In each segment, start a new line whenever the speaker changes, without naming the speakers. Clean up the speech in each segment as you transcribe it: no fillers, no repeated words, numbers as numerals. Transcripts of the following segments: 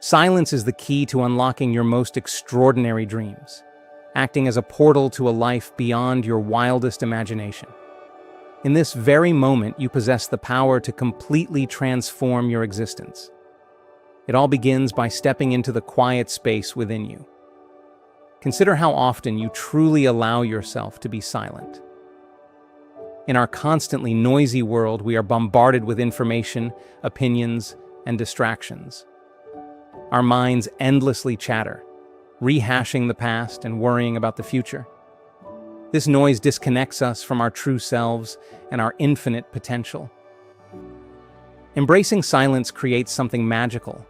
Silence is the key to unlocking your most extraordinary dreams, acting as a portal to a life beyond your wildest imagination. In this very moment, you possess the power to completely transform your existence. It all begins by stepping into the quiet space within you. Consider how often you truly allow yourself to be silent. In our constantly noisy world, we are bombarded with information, opinions, and distractions. Our minds endlessly chatter, rehashing the past and worrying about the future. This noise disconnects us from our true selves and our infinite potential. Embracing silence creates something magical.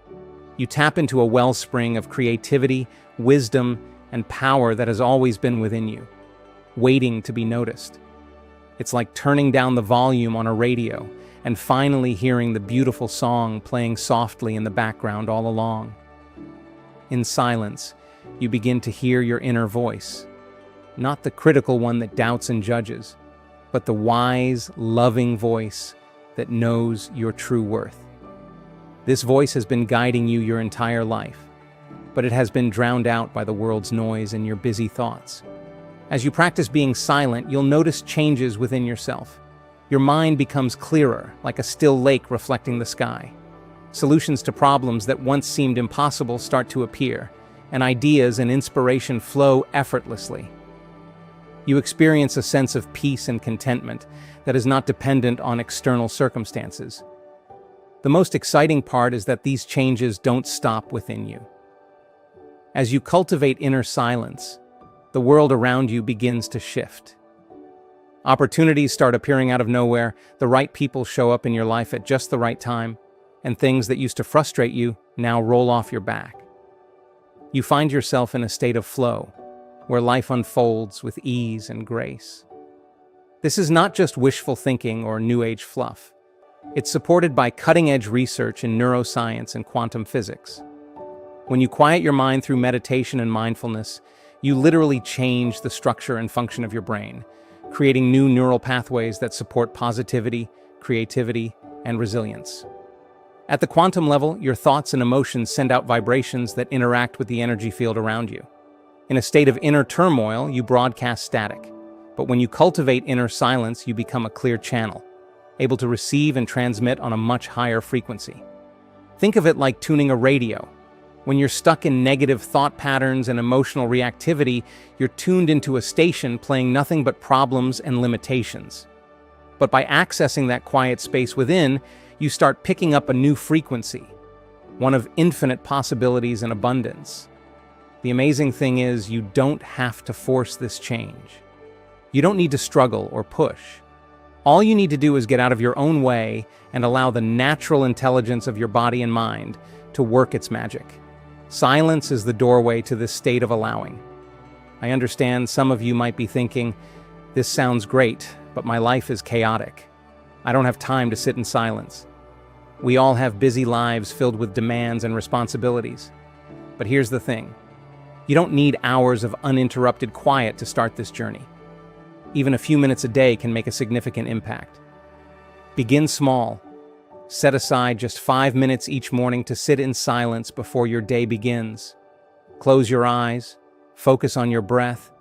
You tap into a wellspring of creativity, wisdom, and power that has always been within you, waiting to be noticed. It's like turning down the volume on a radio and finally hearing the beautiful song playing softly in the background all along. In silence, you begin to hear your inner voice, not the critical one that doubts and judges, but the wise, loving voice that knows your true worth. This voice has been guiding you your entire life, but it has been drowned out by the world's noise and your busy thoughts. As you practice being silent, you'll notice changes within yourself. Your mind becomes clearer, like a still lake reflecting the sky. Solutions to problems that once seemed impossible start to appear, and ideas and inspiration flow effortlessly. You experience a sense of peace and contentment that is not dependent on external circumstances. The most exciting part is that these changes don't stop within you. As you cultivate inner silence, the world around you begins to shift. Opportunities start appearing out of nowhere, the right people show up in your life at just the right time, and things that used to frustrate you now roll off your back. You find yourself in a state of flow, where life unfolds with ease and grace. This is not just wishful thinking or new age fluff. It's supported by cutting-edge research in neuroscience and quantum physics. When you quiet your mind through meditation and mindfulness, you literally change the structure and function of your brain, creating new neural pathways that support positivity, creativity, and resilience. At the quantum level, your thoughts and emotions send out vibrations that interact with the energy field around you. In a state of inner turmoil, you broadcast static. But when you cultivate inner silence, you become a clear channel, able to receive and transmit on a much higher frequency. Think of it like tuning a radio. When you're stuck in negative thought patterns and emotional reactivity, you're tuned into a station playing nothing but problems and limitations. But by accessing that quiet space within, you start picking up a new frequency, one of infinite possibilities and abundance. The amazing thing is, you don't have to force this change. You don't need to struggle or push. All you need to do is get out of your own way and allow the natural intelligence of your body and mind to work its magic. Silence is the doorway to this state of allowing. I understand some of you might be thinking, this sounds great, but my life is chaotic. I don't have time to sit in silence. We all have busy lives filled with demands and responsibilities. But here's the thing. You don't need hours of uninterrupted quiet to start this journey. Even a few minutes a day can make a significant impact. Begin small. Set aside just 5 minutes each morning to sit in silence before your day begins. Close your eyes, focus on your breath,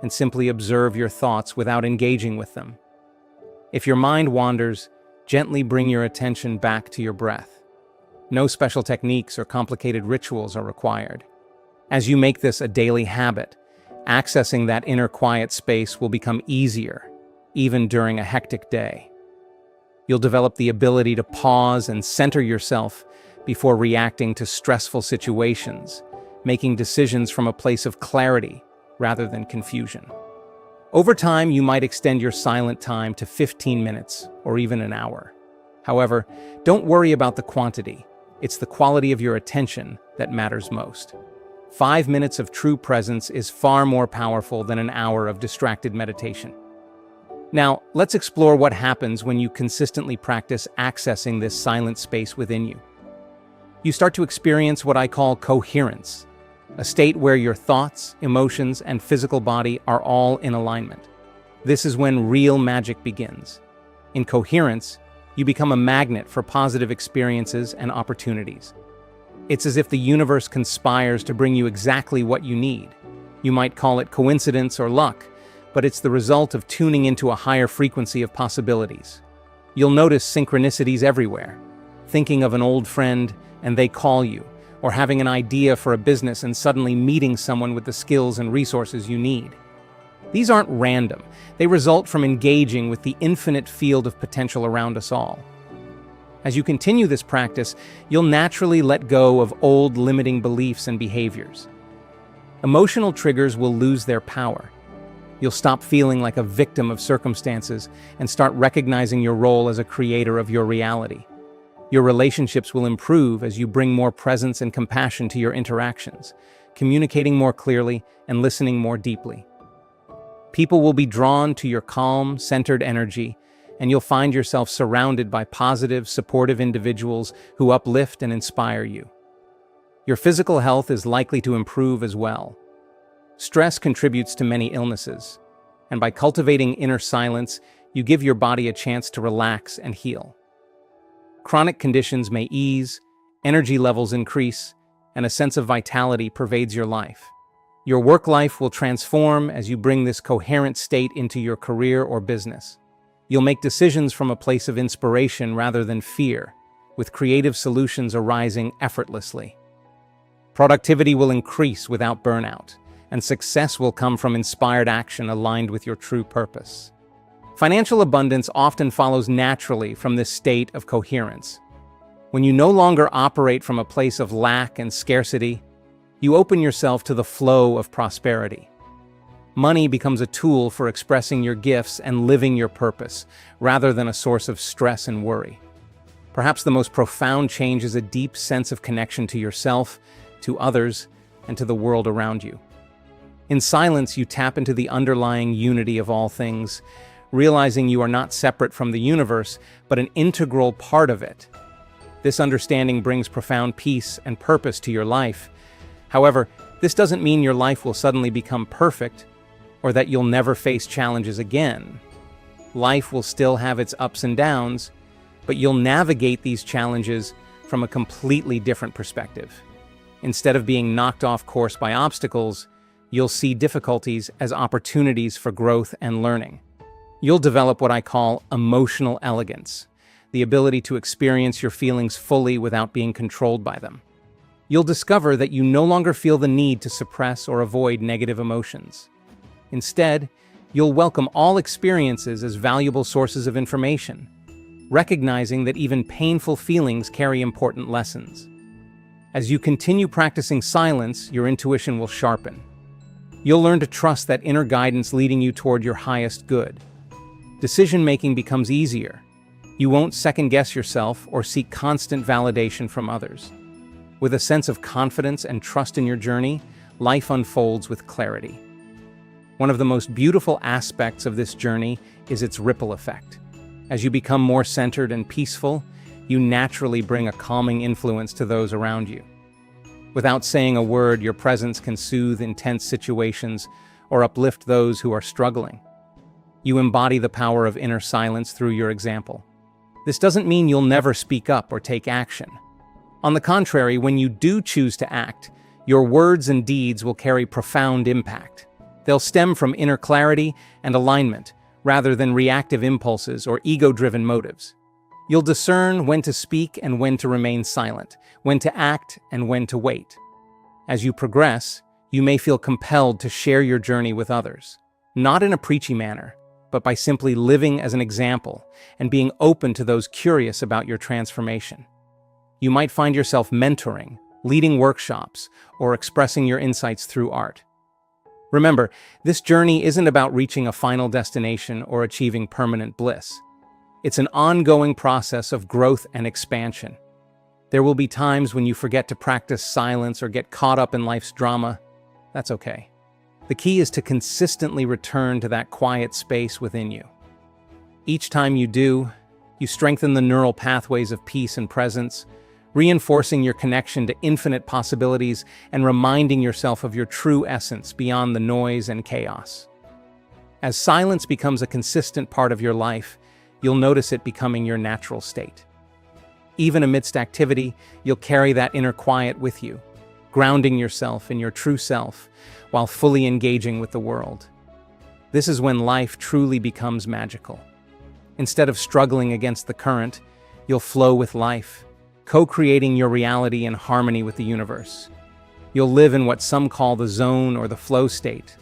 and simply observe your thoughts without engaging with them. If your mind wanders, gently bring your attention back to your breath. No special techniques or complicated rituals are required. As you make this a daily habit, accessing that inner quiet space will become easier, even during a hectic day. You'll develop the ability to pause and center yourself before reacting to stressful situations, making decisions from a place of clarity rather than confusion. Over time, you might extend your silent time to 15 minutes or even an hour. However, don't worry about the quantity. It's the quality of your attention that matters most. 5 minutes of true presence is far more powerful than an hour of distracted meditation. Now, let's explore what happens when you consistently practice accessing this silent space within you. You start to experience what I call coherence, a state where your thoughts, emotions, and physical body are all in alignment. This is when real magic begins. In coherence, you become a magnet for positive experiences and opportunities. It's as if the universe conspires to bring you exactly what you need. You might call it coincidence or luck, but it's the result of tuning into a higher frequency of possibilities. You'll notice synchronicities everywhere. Thinking of an old friend and they call you, or having an idea for a business and suddenly meeting someone with the skills and resources you need. These aren't random. They result from engaging with the infinite field of potential around us all. As you continue this practice, you'll naturally let go of old limiting beliefs and behaviors. Emotional triggers will lose their power. You'll stop feeling like a victim of circumstances and start recognizing your role as a creator of your reality. Your relationships will improve as you bring more presence and compassion to your interactions, communicating more clearly and listening more deeply. People will be drawn to your calm, centered energy, and you'll find yourself surrounded by positive, supportive individuals who uplift and inspire you. Your physical health is likely to improve as well. Stress contributes to many illnesses, and by cultivating inner silence, you give your body a chance to relax and heal. Chronic conditions may ease, energy levels increase, and a sense of vitality pervades your life. Your work life will transform as you bring this coherent state into your career or business. You'll make decisions from a place of inspiration rather than fear, with creative solutions arising effortlessly. Productivity will increase without burnout, and success will come from inspired action aligned with your true purpose. Financial abundance often follows naturally from this state of coherence. When you no longer operate from a place of lack and scarcity, you open yourself to the flow of prosperity. Money becomes a tool for expressing your gifts and living your purpose, rather than a source of stress and worry. Perhaps the most profound change is a deep sense of connection to yourself, to others, and to the world around you. In silence, you tap into the underlying unity of all things, realizing you are not separate from the universe, but an integral part of it. This understanding brings profound peace and purpose to your life. However, this doesn't mean your life will suddenly become perfect, or that you'll never face challenges again. Life will still have its ups and downs, but you'll navigate these challenges from a completely different perspective. Instead of being knocked off course by obstacles, you'll see difficulties as opportunities for growth and learning. You'll develop what I call emotional elegance, the ability to experience your feelings fully without being controlled by them. You'll discover that you no longer feel the need to suppress or avoid negative emotions. Instead, you'll welcome all experiences as valuable sources of information, recognizing that even painful feelings carry important lessons. As you continue practicing silence, your intuition will sharpen. You'll learn to trust that inner guidance leading you toward your highest good. Decision-making becomes easier. You won't second-guess yourself or seek constant validation from others. With a sense of confidence and trust in your journey, life unfolds with clarity. One of the most beautiful aspects of this journey is its ripple effect. As you become more centered and peaceful, you naturally bring a calming influence to those around you. Without saying a word, your presence can soothe intense situations or uplift those who are struggling. You embody the power of inner silence through your example. This doesn't mean you'll never speak up or take action. On the contrary, when you do choose to act, your words and deeds will carry profound impact. They'll stem from inner clarity and alignment, rather than reactive impulses or ego-driven motives. You'll discern when to speak and when to remain silent, when to act and when to wait. As you progress, you may feel compelled to share your journey with others, not in a preachy manner, but by simply living as an example and being open to those curious about your transformation. You might find yourself mentoring, leading workshops, or expressing your insights through art. Remember, this journey isn't about reaching a final destination or achieving permanent bliss. It's an ongoing process of growth and expansion. There will be times when you forget to practice silence or get caught up in life's drama. That's okay. The key is to consistently return to that quiet space within you. Each time you do, you strengthen the neural pathways of peace and presence, reinforcing your connection to infinite possibilities and reminding yourself of your true essence beyond the noise and chaos. As silence becomes a consistent part of your life, you'll notice it becoming your natural state. Even amidst activity, you'll carry that inner quiet with you, grounding yourself in your true self while fully engaging with the world. This is when life truly becomes magical. Instead of struggling against the current, you'll flow with life, co-creating your reality in harmony with the universe. You'll live in what some call the zone or the flow state,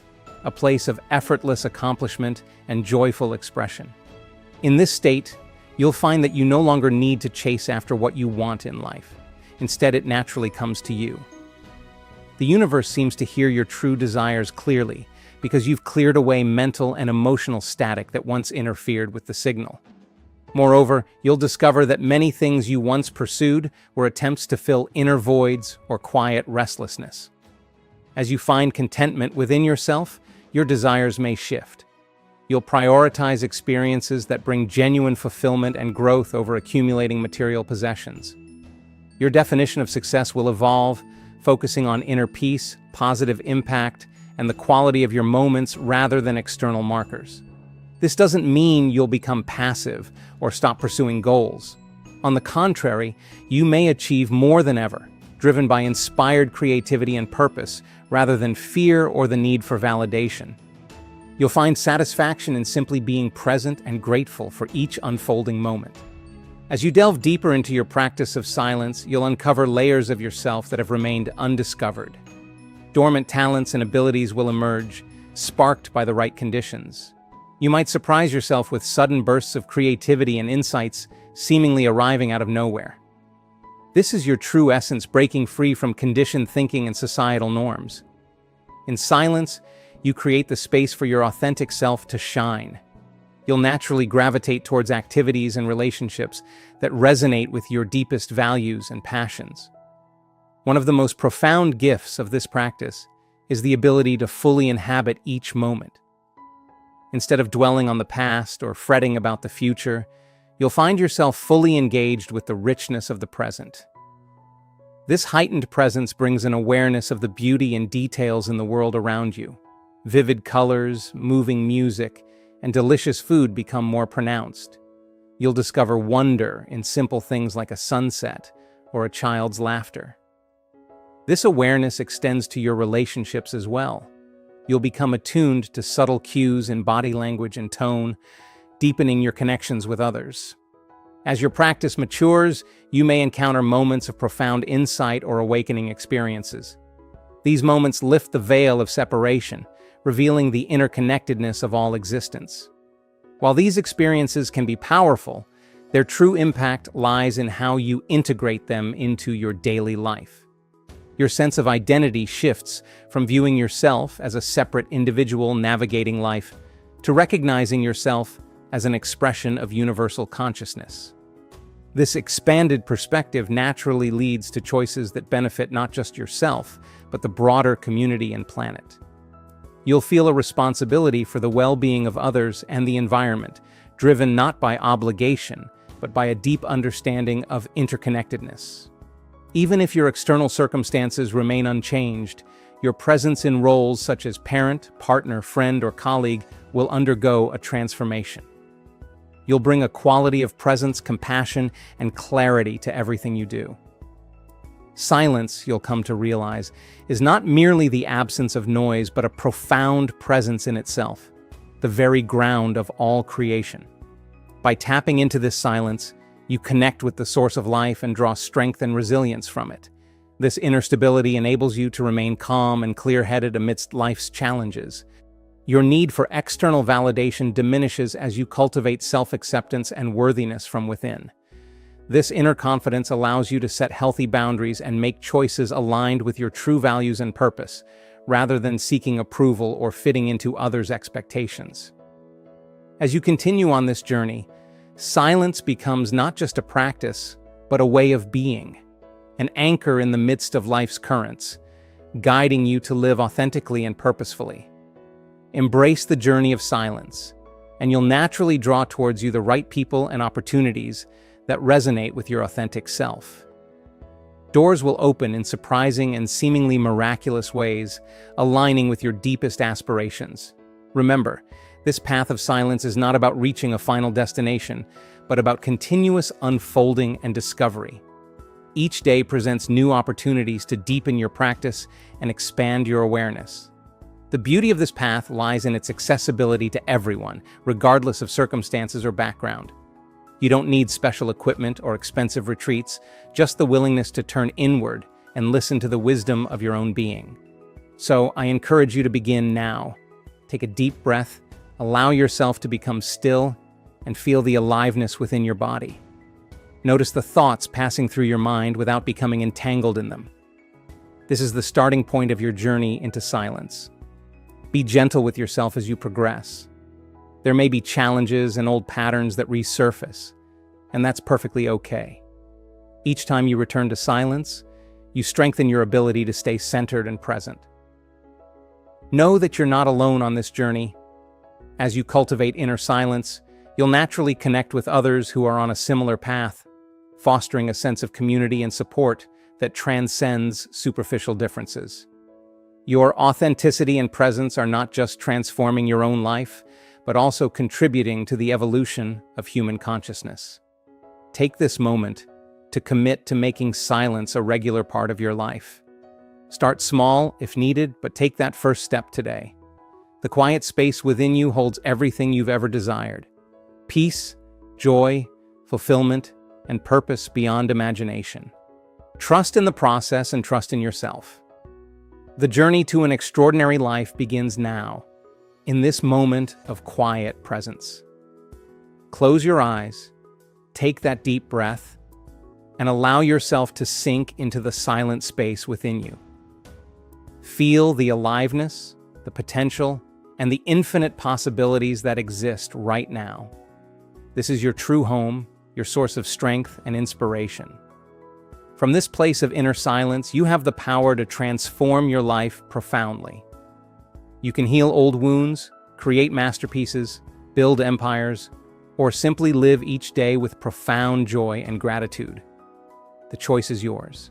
a place of effortless accomplishment and joyful expression. In this state, you'll find that you no longer need to chase after what you want in life. Instead, it naturally comes to you. The universe seems to hear your true desires clearly because you've cleared away mental and emotional static that once interfered with the signal. Moreover, you'll discover that many things you once pursued were attempts to fill inner voids or quiet restlessness. As you find contentment within yourself, your desires may shift. You'll prioritize experiences that bring genuine fulfillment and growth over accumulating material possessions. Your definition of success will evolve, focusing on inner peace, positive impact, and the quality of your moments rather than external markers. This doesn't mean you'll become passive or stop pursuing goals. On the contrary, you may achieve more than ever, driven by inspired creativity and purpose rather than fear or the need for validation. You'll find satisfaction in simply being present and grateful for each unfolding moment. As you delve deeper into your practice of silence, you'll uncover layers of yourself that have remained undiscovered. Dormant talents and abilities will emerge, sparked by the right conditions. You might surprise yourself with sudden bursts of creativity and insights seemingly arriving out of nowhere. This is your true essence, breaking free from conditioned thinking and societal norms. In silence, you create the space for your authentic self to shine. You'll naturally gravitate towards activities and relationships that resonate with your deepest values and passions. One of the most profound gifts of this practice is the ability to fully inhabit each moment. Instead of dwelling on the past or fretting about the future, you'll find yourself fully engaged with the richness of the present. This heightened presence brings an awareness of the beauty and details in the world around you. Vivid colors, moving music, and delicious food become more pronounced. You'll discover wonder in simple things like a sunset or a child's laughter. This awareness extends to your relationships as well. You'll become attuned to subtle cues in body language and tone, deepening your connections with others. As your practice matures, you may encounter moments of profound insight or awakening experiences. These moments lift the veil of separation, revealing the interconnectedness of all existence. While these experiences can be powerful, their true impact lies in how you integrate them into your daily life. Your sense of identity shifts from viewing yourself as a separate individual navigating life to recognizing yourself as an expression of universal consciousness. This expanded perspective naturally leads to choices that benefit not just yourself, but the broader community and planet. You'll feel a responsibility for the well-being of others and the environment, driven not by obligation, but by a deep understanding of interconnectedness. Even if your external circumstances remain unchanged, your presence in roles such as parent, partner, friend, or colleague will undergo a transformation. You'll bring a quality of presence, compassion, and clarity to everything you do. Silence, you'll come to realize, is not merely the absence of noise, but a profound presence in itself, the very ground of all creation. By tapping into this silence, you connect with the source of life and draw strength and resilience from it. This inner stability enables you to remain calm and clear-headed amidst life's challenges. Your need for external validation diminishes as you cultivate self-acceptance and worthiness from within. This inner confidence allows you to set healthy boundaries and make choices aligned with your true values and purpose, rather than seeking approval or fitting into others' expectations. As you continue on this journey, silence becomes not just a practice, but a way of being, an anchor in the midst of life's currents, guiding you to live authentically and purposefully. Embrace the journey of silence, and you'll naturally draw towards you the right people and opportunities that resonate with your authentic self. Doors will open in surprising and seemingly miraculous ways, aligning with your deepest aspirations. Remember, This path of silence is not about reaching a final destination, but about continuous unfolding and discovery. Each day presents new opportunities to deepen your practice and expand your awareness. The beauty of this path lies in its accessibility to everyone, regardless of circumstances or background. You don't need special equipment or expensive retreats, just the willingness to turn inward and listen to the wisdom of your own being. So, I encourage you to begin now. Take a deep breath, allow yourself to become still, and feel the aliveness within your body. Notice the thoughts passing through your mind without becoming entangled in them. This is the starting point of your journey into silence. Be gentle with yourself as you progress. There may be challenges and old patterns that resurface, and that's perfectly okay. Each time you return to silence, you strengthen your ability to stay centered and present. Know that you're not alone on this journey. As you cultivate inner silence, you'll naturally connect with others who are on a similar path, fostering a sense of community and support that transcends superficial differences. Your authenticity and presence are not just transforming your own life, but also contributing to the evolution of human consciousness. Take this moment to commit to making silence a regular part of your life. Start small if needed, but take that first step today. The quiet space within you holds everything you've ever desired: peace, joy, fulfillment, and purpose beyond imagination. Trust in the process and trust in yourself. The journey to an extraordinary life begins now, in this moment of quiet presence. Close your eyes, take that deep breath, and allow yourself to sink into the silent space within you. Feel the aliveness, the potential, and the infinite possibilities that exist right now. This is your true home, your source of strength and inspiration. From this place of inner silence, you have the power to transform your life profoundly. You can heal old wounds, create masterpieces, build empires, or simply live each day with profound joy and gratitude. The choice is yours,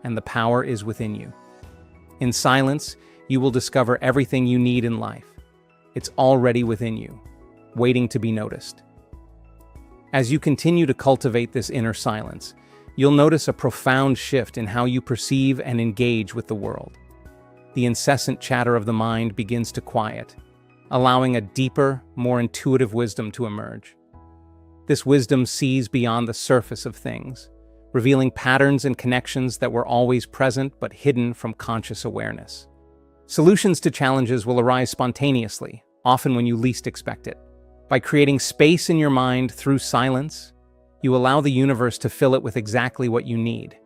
and the power is within you. In silence, you will discover everything you need in life. It's already within you, waiting to be noticed. As you continue to cultivate this inner silence, you'll notice a profound shift in how you perceive and engage with the world. The incessant chatter of the mind begins to quiet, allowing a deeper, more intuitive wisdom to emerge. This wisdom sees beyond the surface of things, revealing patterns and connections that were always present but hidden from conscious awareness. Solutions to challenges will arise spontaneously, often when you least expect it. By creating space in your mind through silence, you allow the universe to fill it with exactly what you need.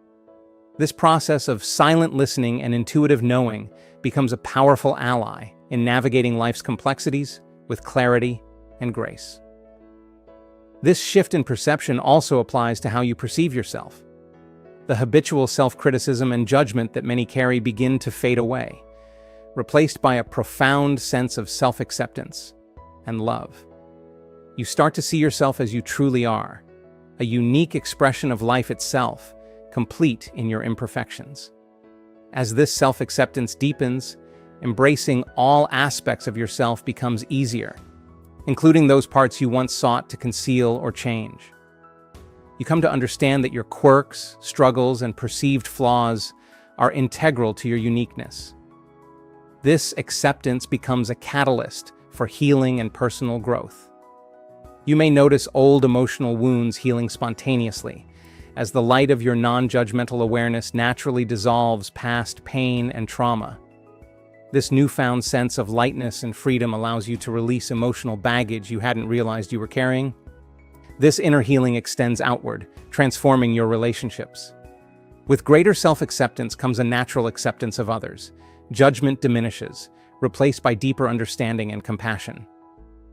This process of silent listening and intuitive knowing becomes a powerful ally in navigating life's complexities with clarity and grace. This shift in perception also applies to how you perceive yourself. The habitual self-criticism and judgment that many carry begin to fade away, replaced by a profound sense of self-acceptance and love. You start to see yourself as you truly are, a unique expression of life itself, complete in your imperfections. As this self-acceptance deepens, embracing all aspects of yourself becomes easier, including those parts you once sought to conceal or change. You come to understand that your quirks, struggles, and perceived flaws are integral to your uniqueness. This acceptance becomes a catalyst for healing and personal growth. You may notice old emotional wounds healing spontaneously, as the light of your non-judgmental awareness naturally dissolves past pain and trauma. This newfound sense of lightness and freedom allows you to release emotional baggage you hadn't realized you were carrying. This inner healing extends outward, transforming your relationships. With greater self-acceptance comes a natural acceptance of others. Judgment diminishes, replaced by deeper understanding and compassion.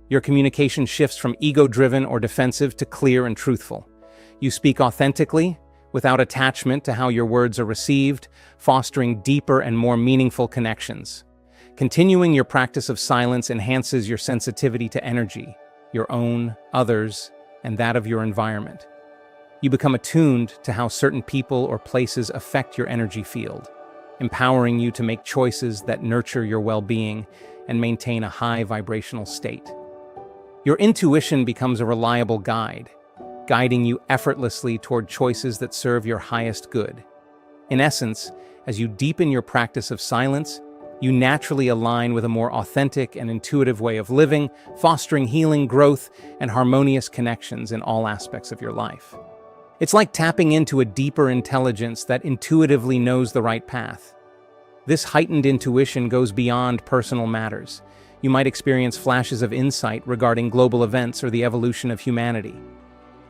Your communication shifts from ego-driven or defensive to clear and truthful. You speak authentically, without attachment to how your words are received, fostering deeper and more meaningful connections. Continuing your practice of silence enhances your sensitivity to energy, your own, others, and that of your environment. You become attuned to how certain people or places affect your energy field. empowering you to make choices that nurture your well-being and maintain a high vibrational state. Your intuition becomes a reliable guide, guiding you effortlessly toward choices that serve your highest good. In essence, as you deepen your practice of silence, you naturally align with a more authentic and intuitive way of living, fostering healing, growth, and harmonious connections in all aspects of your life. It's like tapping into a deeper intelligence that intuitively knows the right path. This heightened intuition goes beyond personal matters. You might experience flashes of insight regarding global events or the evolution of humanity.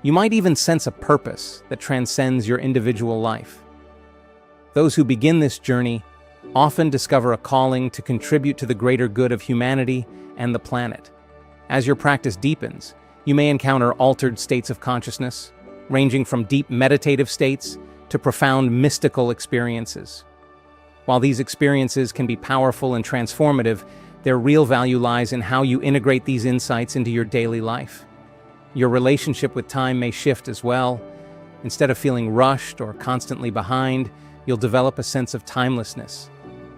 You might even sense a purpose that transcends your individual life. Those who begin this journey often discover a calling to contribute to the greater good of humanity and the planet. As your practice deepens, you may encounter altered states of consciousness, ranging from deep meditative states to profound mystical experiences. While these experiences can be powerful and transformative, their real value lies in how you integrate these insights into your daily life. Your relationship with time may shift as well. Instead of feeling rushed or constantly behind, you'll develop a sense of timelessness.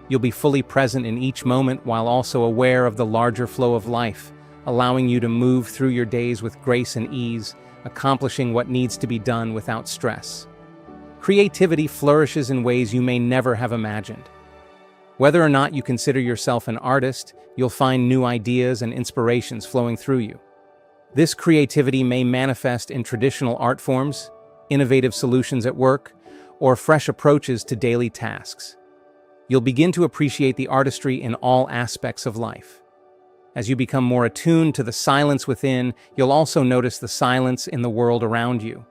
You'll be fully present in each moment while also aware of the larger flow of life, allowing you to move through your days with grace and ease, accomplishing what needs to be done without stress. Creativity flourishes in ways you may never have imagined. Whether or not you consider yourself an artist, you'll find new ideas and inspirations flowing through you. This creativity may manifest in traditional art forms, innovative solutions at work, or fresh approaches to daily tasks. You'll begin to appreciate the artistry in all aspects of life. As you become more attuned to the silence within, you'll also notice the silence in the world around you.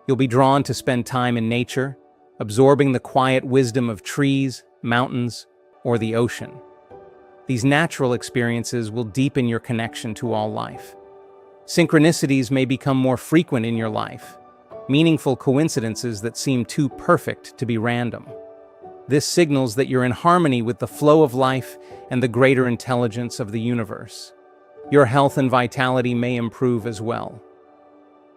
You'll be drawn to spend time in nature, absorbing the quiet wisdom of trees, mountains, or the ocean. These natural experiences will deepen your connection to all life. Synchronicities may become more frequent in your life, meaningful coincidences that seem too perfect to be random. This signals that you're in harmony with the flow of life and the greater intelligence of the universe. Your health and vitality may improve as well.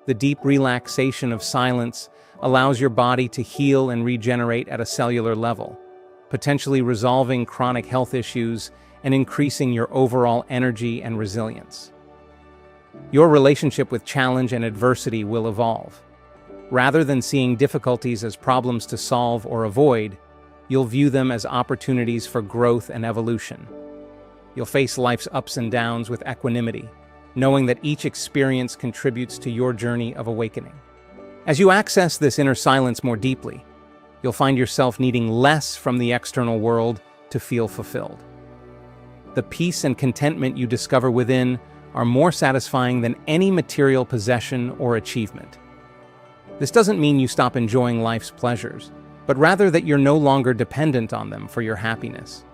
The deep relaxation of silence allows your body to heal and regenerate at a cellular level, potentially resolving chronic health issues and increasing your overall energy and resilience. Your relationship with challenge and adversity will evolve. Rather than seeing difficulties as problems to solve or avoid, you'll view them as opportunities for growth and evolution. You'll face life's ups and downs with equanimity, knowing that each experience contributes to your journey of awakening. As you access this inner silence more deeply, you'll find yourself needing less from the external world to feel fulfilled. The peace and contentment you discover within are more satisfying than any material possession or achievement. This doesn't mean you stop enjoying life's pleasures, but rather that you're no longer dependent on them for your happiness.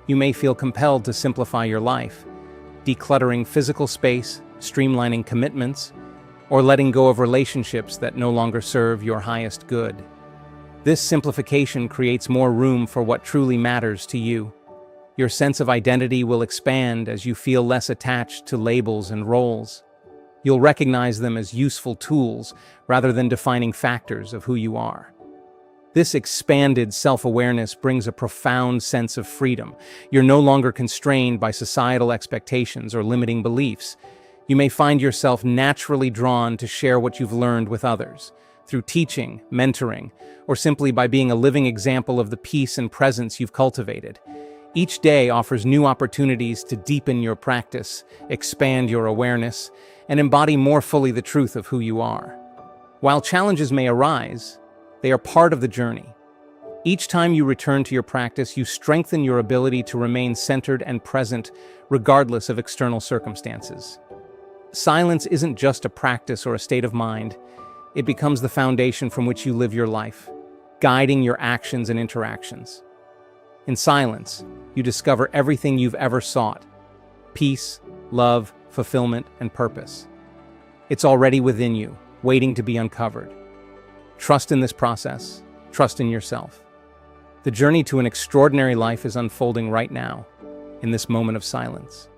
You may feel compelled to simplify your life, decluttering physical space, streamlining commitments, or letting go of relationships that no longer serve your highest good. This simplification creates more room for what truly matters to you. Your sense of identity will expand as you feel less attached to labels and roles. You'll recognize them as useful tools rather than defining factors of who you are. This expanded self-awareness brings a profound sense of freedom. You're no longer constrained by societal expectations or limiting beliefs. You may find yourself naturally drawn to share what you've learned with others, through teaching, mentoring, or simply by being a living example of the peace and presence you've cultivated. Each day offers new opportunities to deepen your practice, expand your awareness, and embody more fully the truth of who you are. While challenges may arise, they are part of the journey. Each time you return to your practice, you strengthen your ability to remain centered and present, regardless of external circumstances. Silence isn't just a practice or a state of mind. It becomes the foundation from which you live your life, guiding your actions and interactions. In silence, you discover everything you've ever sought: peace, love, fulfillment, and purpose. It's already within you, waiting to be uncovered. Trust in this process. Trust in yourself. The journey to an extraordinary life is unfolding right now, in this moment of silence.